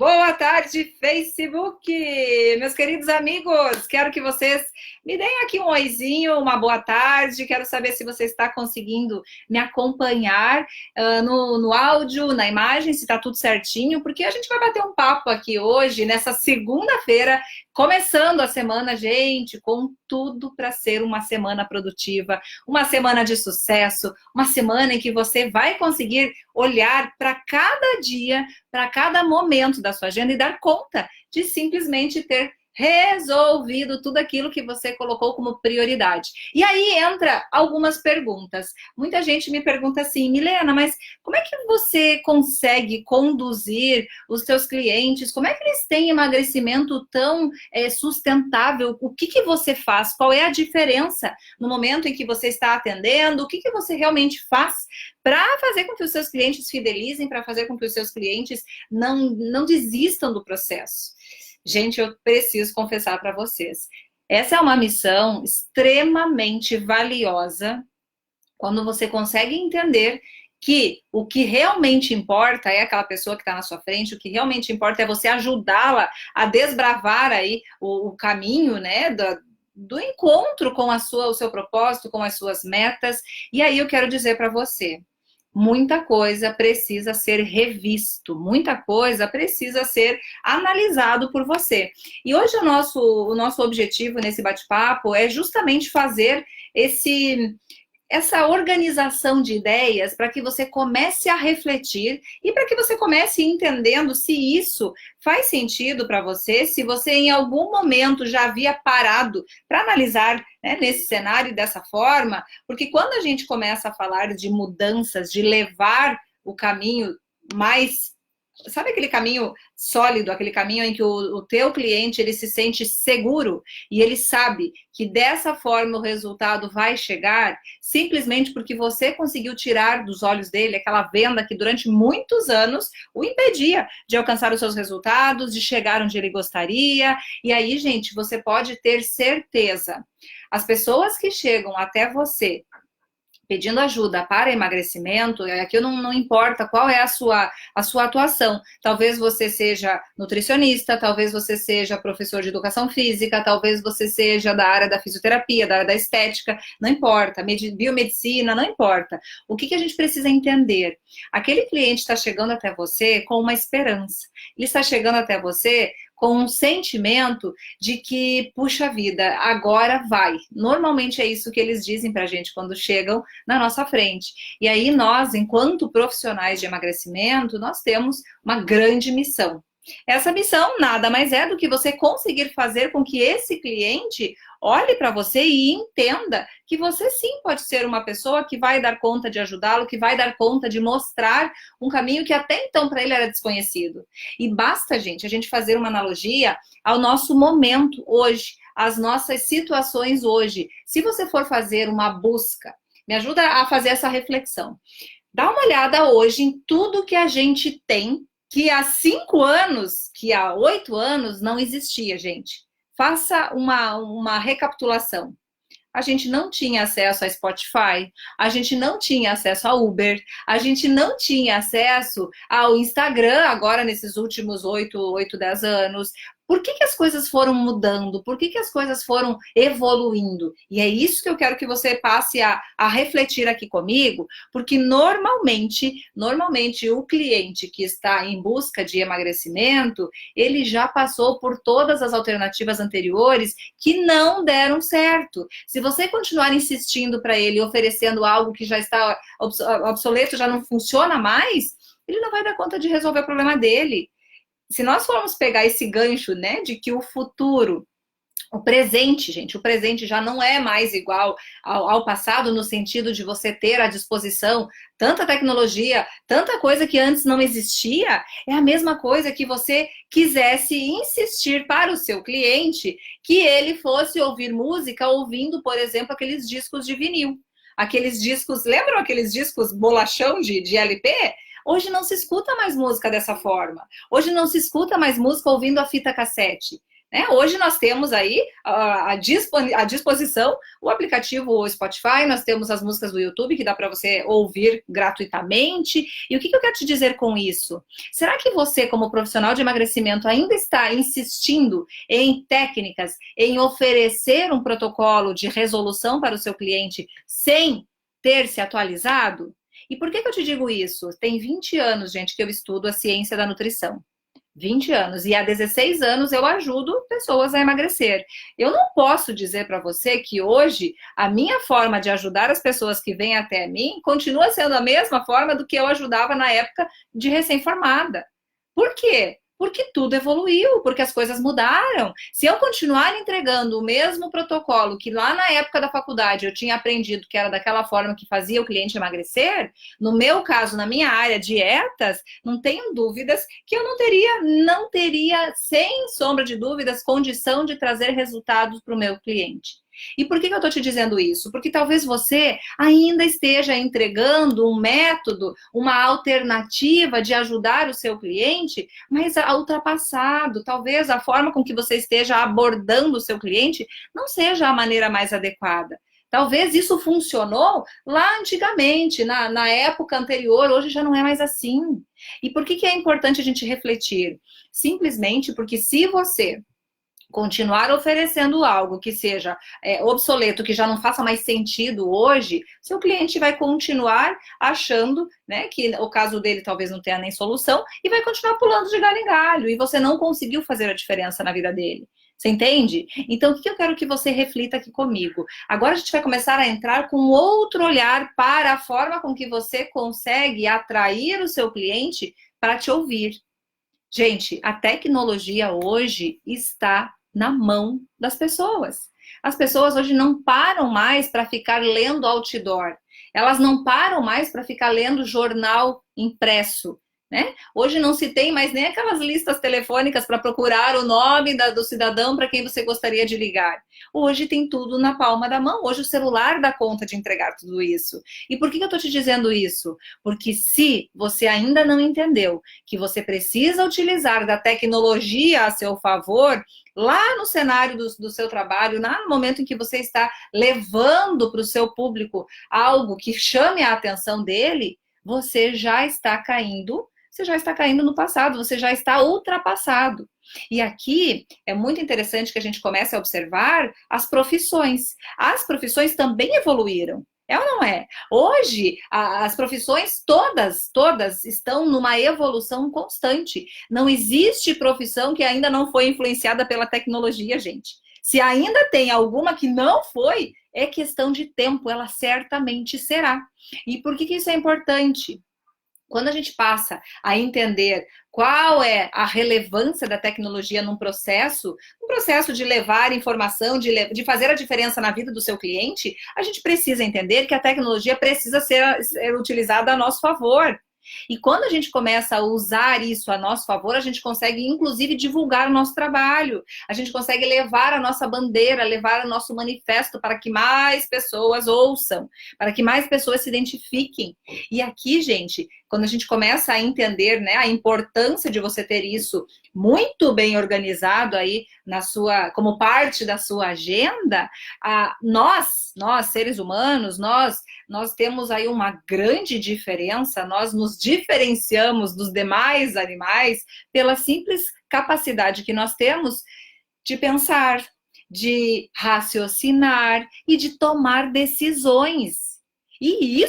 Boa tarde, Facebook! Meus queridos amigos, quero que vocês me deem aqui um oizinho, uma boa tarde. Quero saber se você está conseguindo me acompanhar no áudio, na imagem, se está tudo certinho, porque a gente vai bater um papo aqui hoje, nessa segunda-feira, começando a semana, gente, com tudo para ser uma semana produtiva, uma semana de sucesso, uma semana em que você vai conseguir olhar para cada dia, para cada momento da sua agenda e dar conta de simplesmente ter resolvido tudo aquilo que você colocou como prioridade. E aí entra algumas perguntas. Muita gente me pergunta assim, Milena, mas como é que você consegue conduzir os seus clientes? Como é que eles têm emagrecimento tão sustentável? O que você faz? Qual é a diferença no momento em que você está atendendo? O que você realmente faz para fazer com que os seus clientes fidelizem, para fazer com que os seus clientes não desistam do processo? Gente, eu preciso confessar para vocês. Essa é uma missão extremamente valiosa quando você consegue entender que o que realmente importa é aquela pessoa que está na sua frente, o que realmente importa é você ajudá-la a desbravar aí o caminho, né, do encontro com o seu propósito, com as suas metas. E aí eu quero dizer para você, muita coisa precisa ser revisto, muita coisa precisa ser analisado por você. E hoje o nosso objetivo nesse bate-papo é justamente fazer essa organização de ideias para que você comece a refletir e para que você comece entendendo se isso faz sentido para você, se você em algum momento já havia parado para analisar, né, nesse cenário dessa forma, porque quando a gente começa a falar de mudanças, de levar o caminho mais... Sabe aquele caminho sólido, aquele caminho em que o teu cliente ele se sente seguro e ele sabe que dessa forma o resultado vai chegar simplesmente porque você conseguiu tirar dos olhos dele aquela venda que durante muitos anos o impedia de alcançar os seus resultados, de chegar onde ele gostaria. E aí, gente, você pode ter certeza, as pessoas que chegam até você pedindo ajuda para emagrecimento, aqui não importa qual é a sua atuação. Talvez você seja nutricionista, talvez você seja professor de educação física, talvez você seja da área da fisioterapia, da área da estética, não importa, biomedicina, não importa. O que a gente precisa entender? Aquele cliente está chegando até você com uma esperança. Ele está chegando até você com um sentimento de que, puxa vida, agora vai. Normalmente é isso que eles dizem pra gente quando chegam na nossa frente. E aí nós, enquanto profissionais de emagrecimento, nós temos uma grande missão. Essa missão nada mais é do que você conseguir fazer com que esse cliente olhe para você e entenda que você sim pode ser uma pessoa que vai dar conta de ajudá-lo, que vai dar conta de mostrar um caminho que até então para ele era desconhecido. E basta, gente, a gente fazer uma analogia ao nosso momento hoje, às nossas situações hoje. Se você for fazer uma busca, me ajuda a fazer essa reflexão. Dá uma olhada hoje em tudo que a gente tem que há 5 anos, que há 8 anos não existia, gente. Faça uma recapitulação. A gente não tinha acesso a Spotify, a gente não tinha acesso a Uber, a gente não tinha acesso ao Instagram agora nesses últimos 10 anos. Por que as coisas foram mudando? Por que as coisas foram evoluindo? E é isso que eu quero que você passe a refletir aqui comigo, porque normalmente o cliente que está em busca de emagrecimento, ele já passou por todas as alternativas anteriores que não deram certo. Se você continuar insistindo para ele, oferecendo algo que já está obsoleto, já não funciona mais, ele não vai dar conta de resolver o problema dele. Se nós formos pegar esse gancho, né, de que o futuro, o presente, gente, o presente já não é mais igual ao passado no sentido de você ter à disposição tanta tecnologia, tanta coisa que antes não existia, é a mesma coisa que você quisesse insistir para o seu cliente que ele fosse ouvir música ouvindo, por exemplo, aqueles discos de vinil. Aqueles discos, lembram aqueles discos bolachão de LP? Hoje não se escuta mais música dessa forma. Hoje não se escuta mais música ouvindo a fita cassete. né? Hoje nós temos aí à disposição o aplicativo Spotify, nós temos as músicas do YouTube que dá para você ouvir gratuitamente. E o que eu quero te dizer com isso? Será que você, como profissional de emagrecimento, ainda está insistindo em técnicas, em oferecer um protocolo de resolução para o seu cliente sem ter se atualizado? E por que eu te digo isso? Tem 20 anos, gente, que eu estudo a ciência da nutrição. 20 anos. E há 16 anos eu ajudo pessoas a emagrecer. Eu não posso dizer para você que hoje a minha forma de ajudar as pessoas que vêm até mim continua sendo a mesma forma do que eu ajudava na época de recém-formada. Por quê? Porque tudo evoluiu, porque as coisas mudaram. Se eu continuar entregando o mesmo protocolo que lá na época da faculdade eu tinha aprendido que era daquela forma que fazia o cliente emagrecer, no meu caso, na minha área, dietas, não tenho dúvidas que eu não teria, sem sombra de dúvidas, condição de trazer resultados para o meu cliente. E por que eu estou te dizendo isso? Porque talvez você ainda esteja entregando um método, uma alternativa de ajudar o seu cliente, mas ultrapassado. Talvez a forma com que você esteja abordando o seu cliente não seja a maneira mais adequada. Talvez isso funcionou lá antigamente, na época anterior, hoje já não é mais assim. E por que é importante a gente refletir? Simplesmente porque se você continuar oferecendo algo que seja obsoleto, que já não faça mais sentido hoje, seu cliente vai continuar achando, né, que o caso dele talvez não tenha nem solução e vai continuar pulando de galho em galho e você não conseguiu fazer a diferença na vida dele. Você entende? Então, o que eu quero que você reflita aqui comigo? Agora a gente vai começar a entrar com outro olhar para a forma com que você consegue atrair o seu cliente para te ouvir. Gente, a tecnologia hoje está na mão das pessoas. As pessoas hoje não param mais para ficar lendo outdoor. Elas não param mais para ficar lendo jornal impresso, né? Hoje não se tem mais nem aquelas listas telefônicas para procurar o nome do cidadão para quem você gostaria de ligar. Hoje tem tudo na palma da mão. Hoje o celular dá conta de entregar tudo isso. E por que eu estou te dizendo isso? Porque se você ainda não entendeu que você precisa utilizar da tecnologia a seu favor, lá no cenário do seu trabalho, lá no momento em que você está levando para o seu público algo que chame a atenção dele, você já está caindo no passado, você já está ultrapassado. E aqui é muito interessante que a gente comece a observar as profissões. As profissões também evoluíram. É ou não é? Hoje, as profissões todas estão numa evolução constante. Não existe profissão que ainda não foi influenciada pela tecnologia, gente. Se ainda tem alguma que não foi, é questão de tempo, ela certamente será. E por que isso é importante? Quando a gente passa a entender qual é a relevância da tecnologia num processo de levar informação, de fazer a diferença na vida do seu cliente, a gente precisa entender que a tecnologia precisa ser utilizada a nosso favor. E quando a gente começa a usar isso a nosso favor, a gente consegue, inclusive, divulgar o nosso trabalho. A gente consegue levar a nossa bandeira, levar o nosso manifesto para que mais pessoas ouçam, para que mais pessoas se identifiquem. E aqui, gente, quando a gente começa a entender, né, a importância de você ter isso muito bem organizado aí como parte da sua agenda, nós seres humanos, nós temos aí uma grande diferença, nós nos diferenciamos dos demais animais pela simples capacidade que nós temos de pensar, de raciocinar e de tomar decisões. E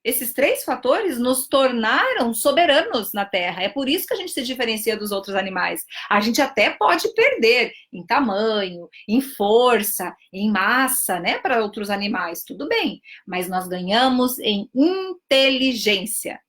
esses 3 fatores nos tornaram soberanos na Terra. É por isso que a gente se diferencia dos outros animais. A gente até pode perder em tamanho, em força, em massa, né, para outros animais, tudo bem. Mas nós ganhamos em inteligência.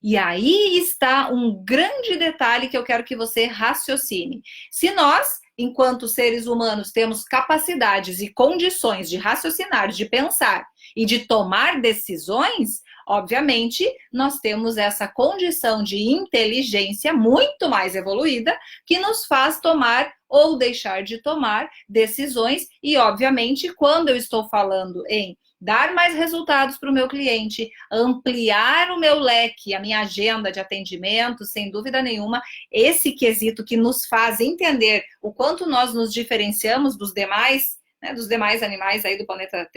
E aí está um grande detalhe que eu quero que você raciocine. Se nós, enquanto seres humanos, temos capacidades e condições de raciocinar, de pensar e de tomar decisões, obviamente, nós temos essa condição de inteligência muito mais evoluída que nos faz tomar ou deixar de tomar decisões. E, obviamente, quando eu estou falando em dar mais resultados para o meu cliente, ampliar o meu leque, a minha agenda de atendimento, sem dúvida nenhuma, esse quesito que nos faz entender o quanto nós nos diferenciamos dos demais, né, dos demais animais aí do planeta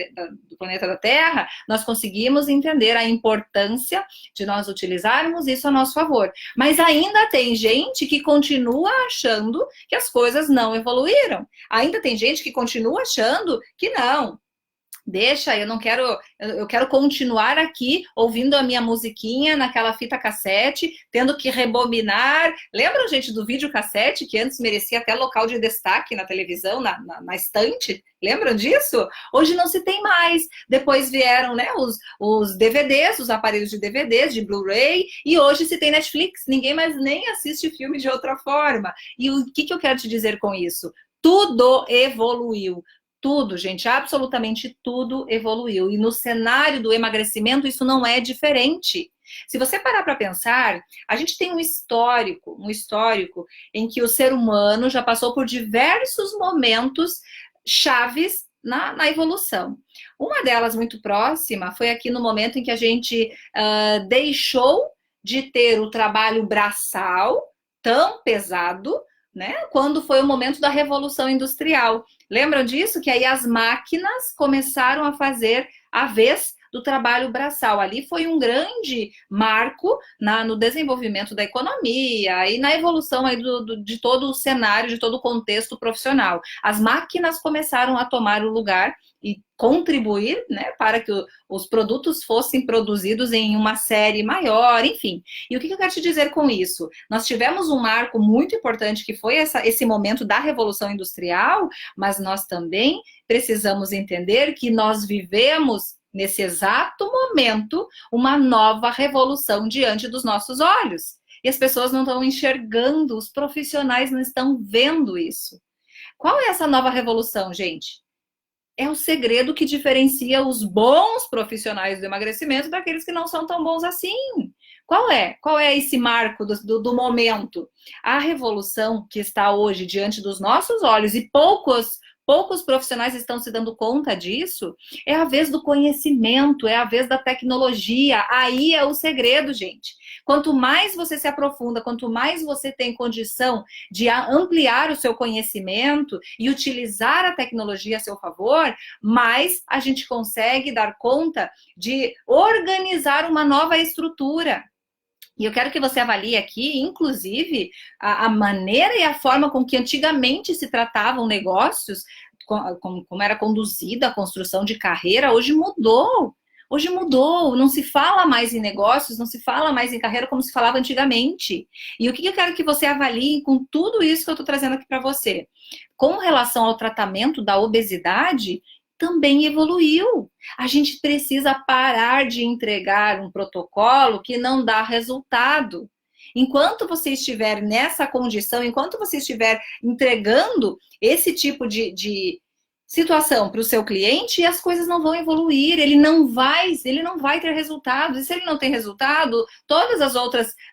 da Terra, nós conseguimos entender a importância de nós utilizarmos isso a nosso favor. Mas ainda tem gente que continua achando que as coisas não evoluíram. Ainda tem gente que continua achando que não. Deixa, eu quero continuar aqui ouvindo a minha musiquinha naquela fita cassete, tendo que rebobinar. Lembram, gente, do videocassete, que antes merecia até local de destaque na televisão, na estante? Lembram disso? Hoje não se tem mais. Depois vieram, né, os DVDs, os aparelhos de DVDs, de Blu-ray, e hoje se tem Netflix. Ninguém mais nem assiste filme de outra forma. E o que eu quero te dizer com isso? Tudo evoluiu. Tudo, gente, absolutamente tudo evoluiu. E no cenário do emagrecimento, isso não é diferente. Se você parar para pensar, a gente tem um histórico em que o ser humano já passou por diversos momentos chaves na evolução. Uma delas muito próxima foi aqui no momento em que a gente deixou de ter o trabalho braçal tão pesado, né? Quando foi o momento da Revolução Industrial. Lembram disso? Que aí as máquinas começaram a fazer a vez do trabalho braçal. Ali foi um grande marco no desenvolvimento da economia e na evolução aí de todo o cenário, de todo o contexto profissional. As máquinas começaram a tomar o lugar e contribuir, né, para que os produtos fossem produzidos em uma série maior, enfim. E o que eu quero te dizer com isso? Nós tivemos um marco muito importante que foi esse momento da Revolução Industrial, mas nós também precisamos entender que nós vivemos nesse exato momento, uma nova revolução diante dos nossos olhos. E as pessoas não estão enxergando, os profissionais não estão vendo isso. Qual é essa nova revolução, gente? É o segredo que diferencia os bons profissionais do emagrecimento daqueles que não são tão bons assim. Qual é? Qual é esse marco do momento? A revolução que está hoje diante dos nossos olhos e poucos profissionais estão se dando conta disso, é a vez do conhecimento, é a vez da tecnologia. Aí é o segredo, gente. Quanto mais você se aprofunda, quanto mais você tem condição de ampliar o seu conhecimento e utilizar a tecnologia a seu favor, mais a gente consegue dar conta de organizar uma nova estrutura. E eu quero que você avalie aqui, inclusive, a maneira e a forma com que antigamente se tratavam negócios, como era conduzida a construção de carreira, hoje mudou. Hoje mudou, não se fala mais em negócios, não se fala mais em carreira como se falava antigamente. E o que eu quero que você avalie com tudo isso que eu estou trazendo aqui para você? Com relação ao tratamento da obesidade, também evoluiu. A gente precisa parar de entregar um protocolo que não dá resultado. Enquanto você estiver nessa condição, enquanto você estiver entregando esse tipo de situação para o seu cliente, as coisas não vão evoluir, ele não vai ter resultados. E se ele não tem resultado,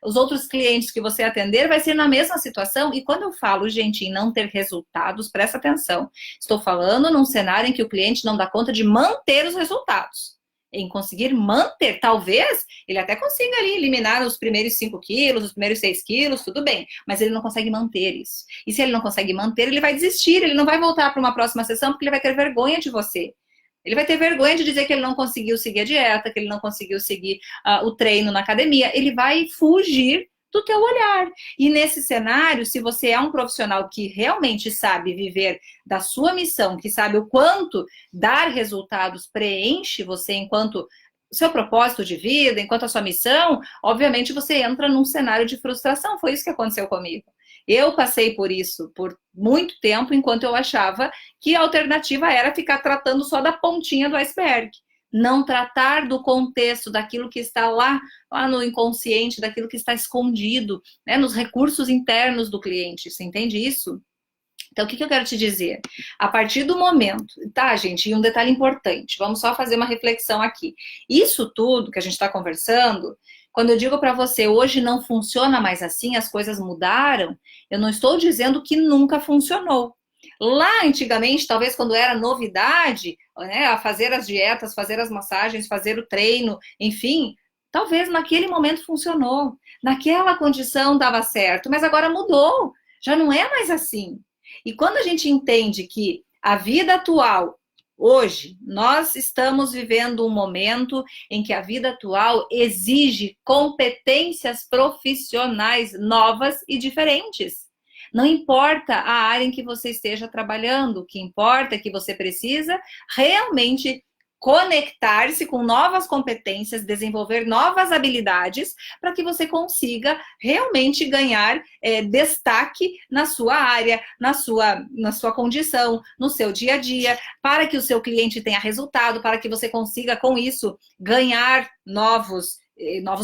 os outros clientes que você atender vai ser na mesma situação. E quando eu falo, gente, em não ter resultados, presta atenção. Estou falando num cenário em que o cliente não dá conta de manter os resultados. Em conseguir manter, talvez ele até consiga ali eliminar os primeiros 5 quilos, os primeiros 6 quilos, tudo bem, mas ele não consegue manter isso. E se ele não consegue manter, ele vai desistir, ele não vai voltar para uma próxima sessão porque ele vai ter vergonha de você. Ele vai ter vergonha de dizer que ele não conseguiu seguir a dieta, que ele não conseguiu seguir o treino na academia, ele vai fugir do teu olhar. E nesse cenário, se você é um profissional que realmente sabe viver da sua missão, que sabe o quanto dar resultados preenche você enquanto seu propósito de vida, enquanto a sua missão, obviamente você entra num cenário de frustração. Foi isso que aconteceu comigo. Eu passei por isso por muito tempo, enquanto eu achava que a alternativa era ficar tratando só da pontinha do iceberg. Não tratar do contexto, daquilo que está lá no inconsciente, daquilo que está escondido, né, nos recursos internos do cliente. Você entende isso? Então, o que eu quero te dizer? A partir do momento, tá, gente? E um detalhe importante, vamos só fazer uma reflexão aqui. Isso tudo que a gente está conversando, quando eu digo para você, hoje não funciona mais assim, as coisas mudaram, eu não estou dizendo que nunca funcionou. Lá antigamente, talvez quando era novidade, né, a fazer as dietas, fazer as massagens, fazer o treino, enfim, talvez naquele momento funcionou, naquela condição dava certo, mas agora mudou, já não é mais assim. E quando a gente entende que a vida atual, hoje, nós estamos vivendo um momento em que a vida atual exige competências profissionais novas e diferentes. Não importa a área em que você esteja trabalhando, o que importa é que você precisa realmente conectar-se com novas competências, desenvolver novas habilidades para que você consiga realmente ganhar destaque na sua área, na sua condição, no seu dia a dia, para que o seu cliente tenha resultado, para que você consiga, com isso, ganhar novos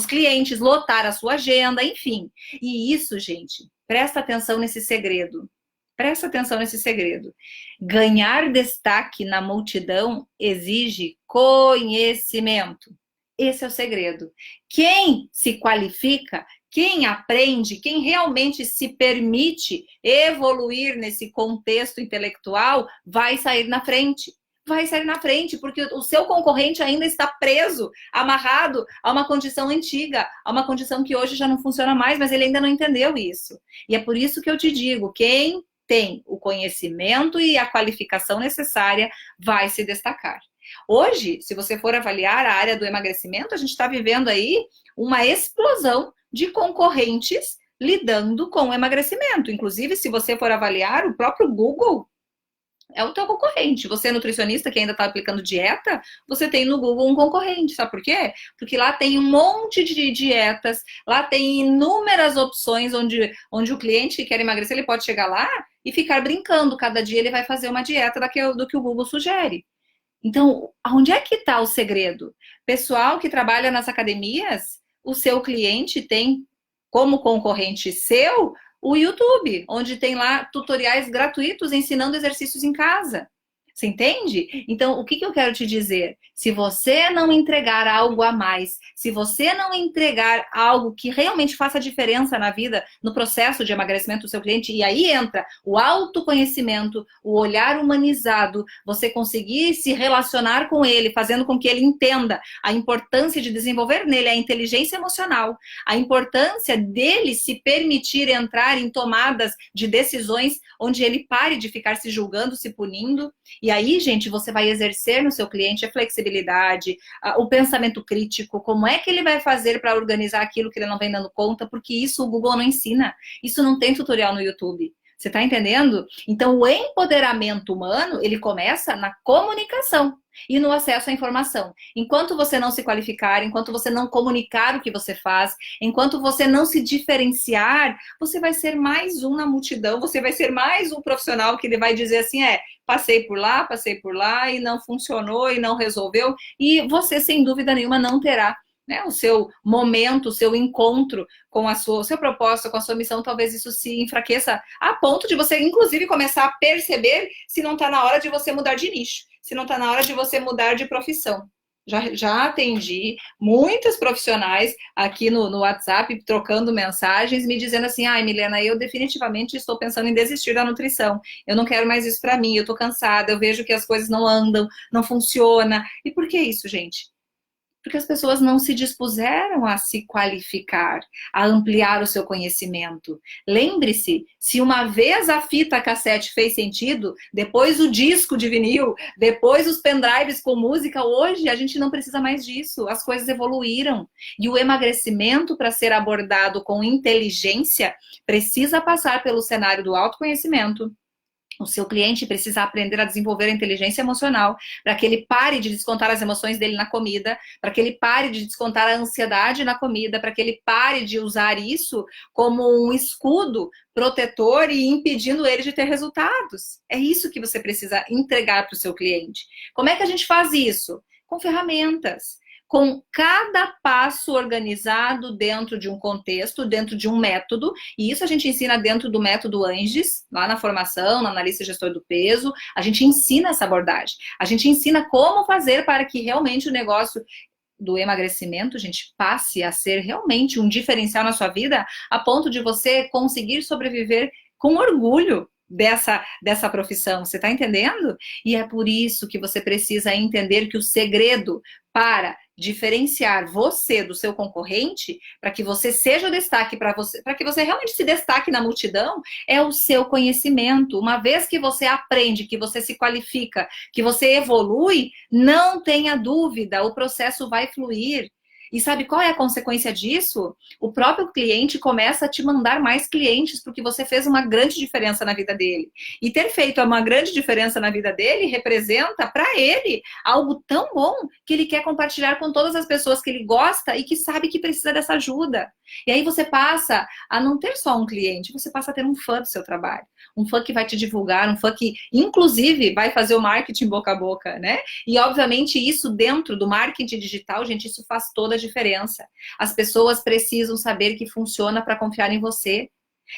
clientes, lotar a sua agenda, enfim. E isso, gente, presta atenção nesse segredo. Presta atenção nesse segredo. Ganhar destaque na multidão exige conhecimento. Esse é o segredo. Quem se qualifica, quem aprende, quem realmente se permite evoluir nesse contexto intelectual, vai sair na frente. Vai sair na frente, porque o seu concorrente ainda está preso, amarrado a uma condição antiga, a uma condição que hoje já não funciona mais, mas ele ainda não entendeu isso. E é por isso que eu te digo, quem tem o conhecimento e a qualificação necessária vai se destacar. Hoje, se você for avaliar a área do emagrecimento, a gente está vivendo aí uma explosão de concorrentes lidando com o emagrecimento. Inclusive, se você for avaliar, o próprio Google é o teu concorrente. Você é nutricionista que ainda está aplicando dieta, você tem no Google um concorrente. Sabe por quê? Porque lá tem um monte de dietas, lá tem inúmeras opções onde o cliente que quer emagrecer, ele pode chegar lá e ficar brincando. Cada dia ele vai fazer uma dieta do que o Google sugere. Então, onde é que está o segredo? Pessoal que trabalha nas academias, o seu cliente tem como concorrente seu o YouTube, onde tem lá tutoriais gratuitos ensinando exercícios em casa. Você entende? Então, o que eu quero te dizer? Se você não entregar algo a mais, se você não entregar algo que realmente faça diferença na vida, no processo de emagrecimento do seu cliente, e aí entra o autoconhecimento, o olhar humanizado, você conseguir se relacionar com ele, fazendo com que ele entenda a importância de desenvolver nele a inteligência emocional, a importância dele se permitir entrar em tomadas de decisões onde ele pare de ficar se julgando, se punindo. E aí, gente, você vai exercer no seu cliente a flexibilidade, o pensamento crítico, como é que ele vai fazer para organizar aquilo que ele não vem dando conta, porque isso o Google não ensina, isso não tem tutorial no YouTube. Você está entendendo? Então, o empoderamento humano, ele começa na comunicação e no acesso à informação. Enquanto você não se qualificar, enquanto você não comunicar o que você faz, enquanto você não se diferenciar, você vai ser mais um na multidão, você vai ser mais um profissional que ele vai dizer assim, passei por lá e não funcionou e não resolveu, e você, sem dúvida nenhuma, não terá, né, o seu momento, o seu encontro com o seu propósito, com a sua missão. Talvez isso se enfraqueça a ponto de você, inclusive, começar a perceber se não está na hora de você mudar de nicho, se não está na hora de você mudar de profissão. Já atendi muitos profissionais aqui no WhatsApp, trocando mensagens, me dizendo assim, Milena, eu definitivamente estou pensando em desistir da nutrição. Eu não quero mais isso para mim, eu estou cansada, eu vejo que as coisas não andam, não funcionam. E por que isso, gente? Porque as pessoas não se dispuseram a se qualificar, a ampliar o seu conhecimento. Lembre-se, se uma vez a fita cassete fez sentido, depois o disco de vinil, depois os pendrives com música, hoje a gente não precisa mais disso, as coisas evoluíram. E o emagrecimento, para ser abordado com inteligência, precisa passar pelo cenário do autoconhecimento. O seu cliente precisa aprender a desenvolver a inteligência emocional para que ele pare de descontar as emoções dele na comida, para que ele pare de descontar a ansiedade na comida, para que ele pare de usar isso como um escudo protetor e impedindo ele de ter resultados. É isso que você precisa entregar para o seu cliente. Como é que a gente faz isso? Com ferramentas. Com cada passo organizado dentro de um contexto, dentro de um método, e isso a gente ensina dentro do método ANGES, lá na formação, na analista gestor do peso, a gente ensina essa abordagem, a gente ensina como fazer para que realmente o negócio do emagrecimento, gente, passe a ser realmente um diferencial na sua vida, a ponto de você conseguir sobreviver com orgulho dessa profissão, você está entendendo? E é por isso que você precisa entender que o segredo para diferenciar você do seu concorrente, para que você seja destaque para você, para que você realmente se destaque na multidão, é o seu conhecimento. Uma vez que você aprende, que você se qualifica, que você evolui, não tenha dúvida, o processo vai fluir. E sabe qual é a consequência disso? O próprio cliente começa a te mandar mais clientes, porque você fez uma grande diferença na vida dele. E ter feito uma grande diferença na vida dele representa para ele algo tão bom que ele quer compartilhar com todas as pessoas que ele gosta e que sabe que precisa dessa ajuda. E aí você passa a não ter só um cliente, você passa a ter um fã do seu trabalho. Um fã que vai te divulgar, um fã que, inclusive, vai fazer o marketing boca a boca, né? E, obviamente, isso dentro do marketing digital, gente, isso faz toda a diferença. As pessoas precisam saber que funciona para confiar em você.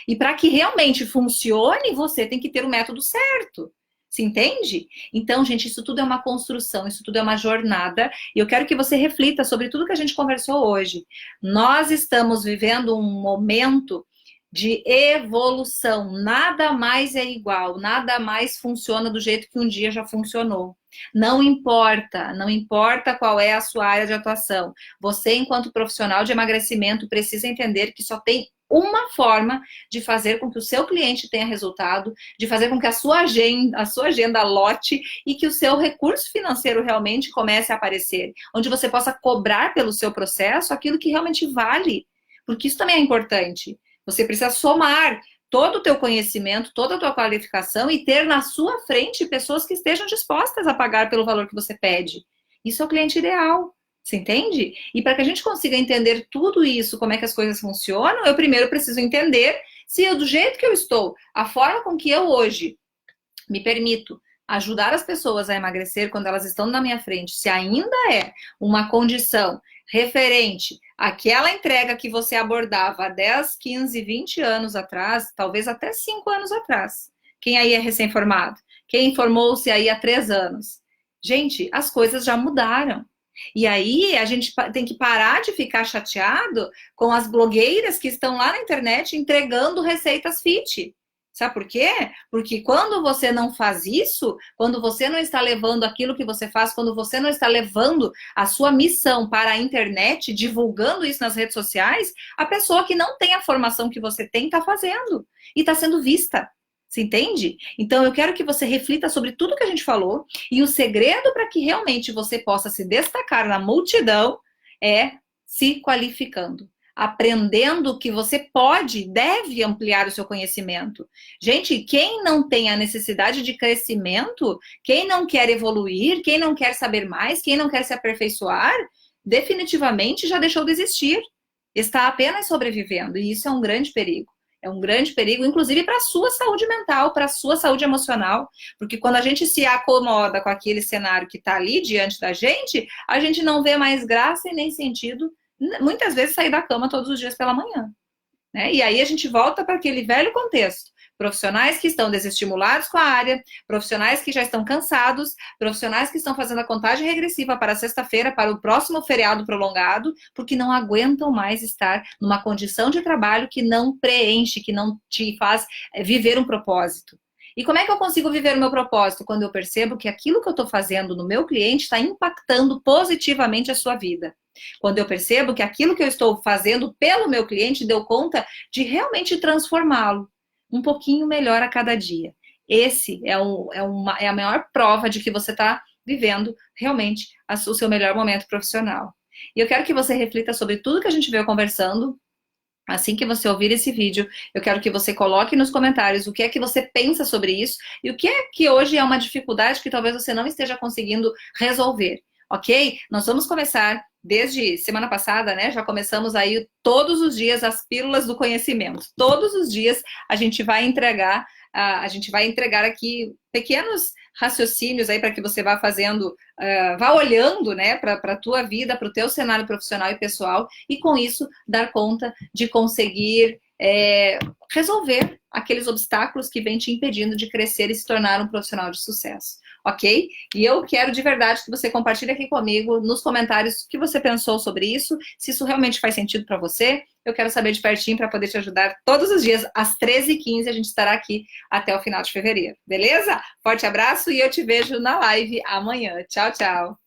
E para que realmente funcione, você tem que ter o método certo. Se entende? Então, gente, isso tudo é uma construção, isso tudo é uma jornada. E eu quero que você reflita sobre tudo que a gente conversou hoje. Nós estamos vivendo um momento de evolução. Nada mais é igual, nada mais funciona do jeito que um dia já funcionou. Não importa qual é a sua área de atuação. Você, enquanto profissional de emagrecimento, precisa entender que só tem uma forma de fazer com que o seu cliente tenha resultado, de fazer com que a sua agenda lote e que o seu recurso financeiro realmente comece a aparecer, onde você possa cobrar pelo seu processo aquilo que realmente vale, porque isso também é importante. Você precisa somar todo o teu conhecimento, toda a tua qualificação e ter na sua frente pessoas que estejam dispostas a pagar pelo valor que você pede. Isso é o cliente ideal, você entende? E para que a gente consiga entender tudo isso, como é que as coisas funcionam, eu primeiro preciso entender se eu, do jeito que eu estou, a forma com que eu hoje me permito ajudar as pessoas a emagrecer quando elas estão na minha frente, se ainda é uma condição referente àquela entrega que você abordava há 10, 15, 20 anos atrás, talvez até 5 anos atrás. Quem aí é recém-formado? Quem formou-se aí há 3 anos? Gente, as coisas já mudaram. E aí a gente tem que parar de ficar chateado com as blogueiras que estão lá na internet entregando receitas fit. Sabe por quê? Porque quando você não faz isso, quando você não está levando aquilo que você faz, quando você não está levando a sua missão para a internet, divulgando isso nas redes sociais, a pessoa que não tem a formação que você tem está fazendo e está sendo vista. Você entende? Então eu quero que você reflita sobre tudo que a gente falou e o segredo para que realmente você possa se destacar na multidão é se qualificando. Aprendendo que você pode, deve ampliar o seu conhecimento. Gente, quem não tem a necessidade de crescimento, quem não quer evoluir, quem não quer saber mais, quem não quer se aperfeiçoar, definitivamente já deixou de existir. Está apenas sobrevivendo, e isso é um grande perigo. É um grande perigo, inclusive para a sua saúde mental, para a sua saúde emocional, porque quando a gente se acomoda com aquele cenário que está ali diante da gente, a gente não vê mais graça e nem sentido muitas vezes sair da cama todos os dias pela manhã, né? E aí a gente volta para aquele velho contexto. Profissionais que estão desestimulados com a área, profissionais que já estão cansados, profissionais que estão fazendo a contagem regressiva para sexta-feira, para o próximo feriado prolongado, porque não aguentam mais estar numa condição de trabalho que não preenche, que não te faz viver um propósito. E como é que eu consigo viver o meu propósito? Quando eu percebo que aquilo que eu estou fazendo no meu cliente está impactando positivamente a sua vida. Quando eu percebo que aquilo que eu estou fazendo pelo meu cliente deu conta de realmente transformá-lo um pouquinho melhor a cada dia. Esse é a maior prova de que você está vivendo realmente o seu melhor momento profissional. E eu quero que você reflita sobre tudo que a gente veio conversando. Assim que você ouvir esse vídeo, eu quero que você coloque nos comentários o que é que você pensa sobre isso e o que é que hoje é uma dificuldade que talvez você não esteja conseguindo resolver, ok? Nós vamos começar desde semana passada, né? Já começamos aí todos os dias as pílulas do conhecimento. Todos os dias a gente vai entregar aqui pequenos raciocínios aí para que você vá fazendo, vá olhando, né, para a tua vida, para o teu cenário profissional e pessoal, e com isso dar conta de conseguir resolver aqueles obstáculos que vêm te impedindo de crescer e se tornar um profissional de sucesso, ok? E eu quero de verdade que você compartilhe aqui comigo nos comentários o que você pensou sobre isso, se isso realmente faz sentido para você. Eu quero saber de pertinho para poder te ajudar todos os dias, às 13h15, a gente estará aqui até o final de fevereiro, beleza? Forte abraço e eu te vejo na live amanhã. Tchau, tchau!